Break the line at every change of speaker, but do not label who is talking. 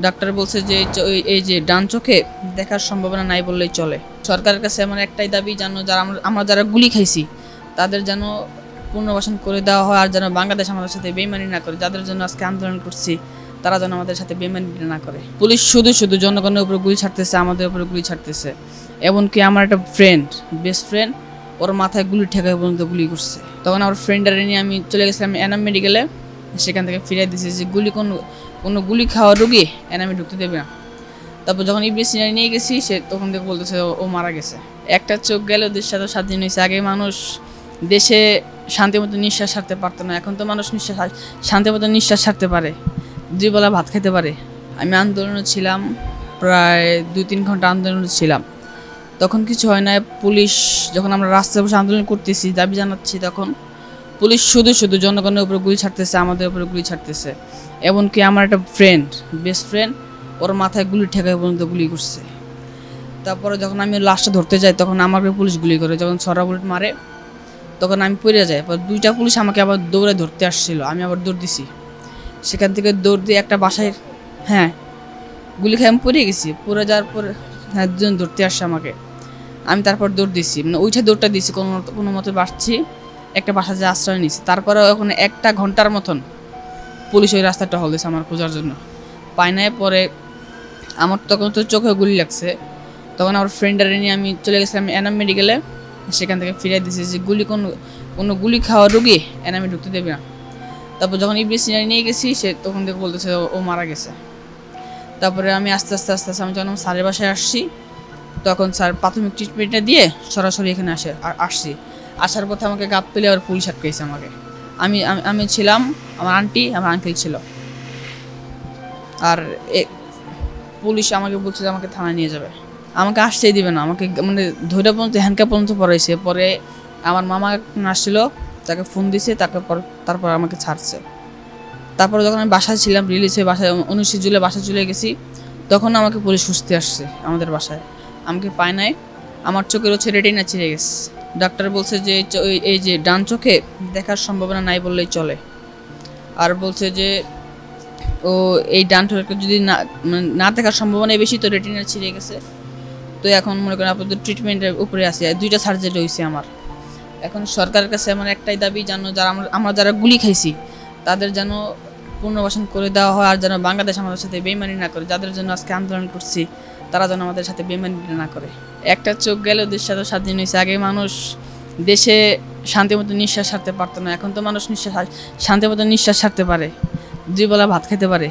Doctor বলছে যে এই যে ডান চোখে দেখার সম্ভাবনা নাই বললেই চলে। সরকারের কাছে আমার একটাই দাবি, যেন আমরা যারা গুলি খাইছি তাদের যেন পুনর্বাসন করে দেওয়া হয়, আর যেন বাংলাদেশ আমাদের সাথে বেইমানি না করে। যাদের জন্য আজকে আন্দোলন করছি তারা যেন আমাদের সাথে বেইমানি না করে। পুলিশ শুধু শুধু জনগণের উপরে গুলি ছাড়তেছে, আমাদের উপরে গুলি ছাড়তেছে। এমনকি আমার একটা ফ্রেন্ড, বেস্ট ফ্রেন্ড, ওর মাথায় গুলি ঠেকায় পর্যন্ত গুলি করছে। তখন আমার ফ্রেন্ডারে নিয়ে আমি চলে গেছিলাম এনাম মেডিকেলে। সেখান থেকে ফিরিয়ে দিয়েছি যে কোনো গুলি খাওয়া রোগী এনামে ঢুকতে দেবে না। তারপর যখন ইবিসিআই নিয়ে গেছি, সে তখন থেকে বলতেছে ও মারা গেছে। একটা চোখ গেল দেশ সাথে স্বাধীন হয়েছে। আগে মানুষ দেশে শান্তি মতো নিঃশ্বাস ছাড়তে পারতো না, এখন তো মানুষ শান্তি মতো নিঃশ্বাস ছাড়তে পারে, দুই বেলা ভাত খেতে পারে। আমি আন্দোলনে ছিলাম, প্রায় 2-3 ঘন্টা আন্দোলনে ছিলাম। তখন কিছু হয় না। পুলিশ যখন আমরা রাস্তায় বসে আন্দোলন করতেছি, দাবি জানাচ্ছি, তখন পুলিশ শুধু শুধু জনগণের উপরে গুলি ছাড়তেছে, আমাদের উপরে গুলি ছাড়তেছে। এমনকি আমার একটা ফ্রেন্ড, বেস্ট ফ্রেন্ড, ওর মাথায় গুলি ঠেকায় পর্যন্ত গুলি করছে। তারপরে যখন আমি লাশটা ধরতে যাই তখন আমাকে পুলিশ গুলি করে। যখন ছড়া বুলেট মারে তখন আমি পড়ে যাই। পর 2টা পুলিশ আমাকে আবার দৌড়ে ধরতে আসছিল, আমি আবার দৌড় দিছি। সেখান থেকে দৌড় দিয়ে একটা বাসায়, হ্যাঁ, গুলি খেয়ে আমি পড়ে গেছি। পড়ে যাওয়ার পর হ্যাঁ, দুজন ধরতে আসছে আমাকে। আমি তারপর দৌড় দিছি, মানে ওইটা দৌড়টা দিছি, কোনো মতো বাঁচছি, একটা বাসায় যে আশ্রয় নিয়েছি। তারপরে ওখানে 1 ঘন্টার মতন পুলিশ ওই রাস্তাটা টহল দিয়েছে আমার খোঁজার জন্য, পাই নাই। পরে আমার তখন তো চোখে গুলি লাগছে, তখন আমার ফ্রেন্ডারে নিয়ে আমি চলে গেছিলাম এনাম মেডিকেলে। সেখান থেকে ফিরিয়ে দিয়েছি যে কোনো গুলি খাওয়া রোগী এনামে ঢুকতে দেবে না। তারপর যখন ইবিসিআই নিয়ে গেছি, সে তখন থেকে বলতেছে ও মারা গেছে। তারপরে আমি আস্তে আস্তে আমি যখন স্যারের বাসায় আসছি, তখন স্যার প্রাথমিক ট্রিটমেন্টটা দিয়ে সরাসরি এখানে আসছি। আসার পথে আমাকে গাপ পেলে আবার পুলিশ আটকেছে আমাকে। আমি ছিলাম, আমার আন্টি, আমার আঙ্কেল ছিল। আর পুলিশ আমাকে বলছে যে আমাকে থানায় নিয়ে যাবে, আমাকে আসতেই দিবে না। আমাকে মানে ধৈর্য পর্যন্ত হ্যান্ডকাপ পর্যন্ত পড়াইছে। পরে আমার মামা আসছিল, তাকে ফোন দিছে, তারপর আমাকে ছাড়ছে। তারপরে যখন আমি বাসায় ছিলাম, রিলিজ হয়ে বাসায় 19 জুলাই বাসায় চলে গেছি, তখন আমাকে পুলিশ খুঁজতে আসছে আমাদের বাসায়। আমাকে পায় নাই, আমার চোখের হচ্ছে রেটিনা ছিঁড়ে গেছে। ডাক্তার বলছে যে এই যে ডান চোখে দেখার সম্ভাবনা নাই বললেই চলে। আর বলছে যে ও এই ডান চোখে যদি না দেখার সম্ভাবনা বেশি, তো রেটিনা ছিঁড়ে গেছে। তো এখন মনে করেন আপাতত ট্রিটমেন্টের উপরে আছে, 2টা সার্জারি হয়েছে আমার। এখন সরকারের কাছে আমার একটাই দাবি, যেন আমরা যারা গুলি খাইছি তাদের যেন পুনর্বাসন করে দেওয়া হয়, আর যেন বাংলাদেশ আমাদের সাথে বেইমানি না করে। যাদের জন্য আজকে আন্দোলন করছি তারা যেন আমাদের সাথে বেইমানি না করে। একটা চোখ গেল দেশ সাথে স্বাধীন হয়েছে। আগে মানুষ দেশে শান্তি মতো নিঃশ্বাস ছাড়তে পারতো না, এখন তো মানুষ শান্তি মতো নিঃশ্বাস ছাড়তে পারে, দুই বেলা ভাত খেতে পারে।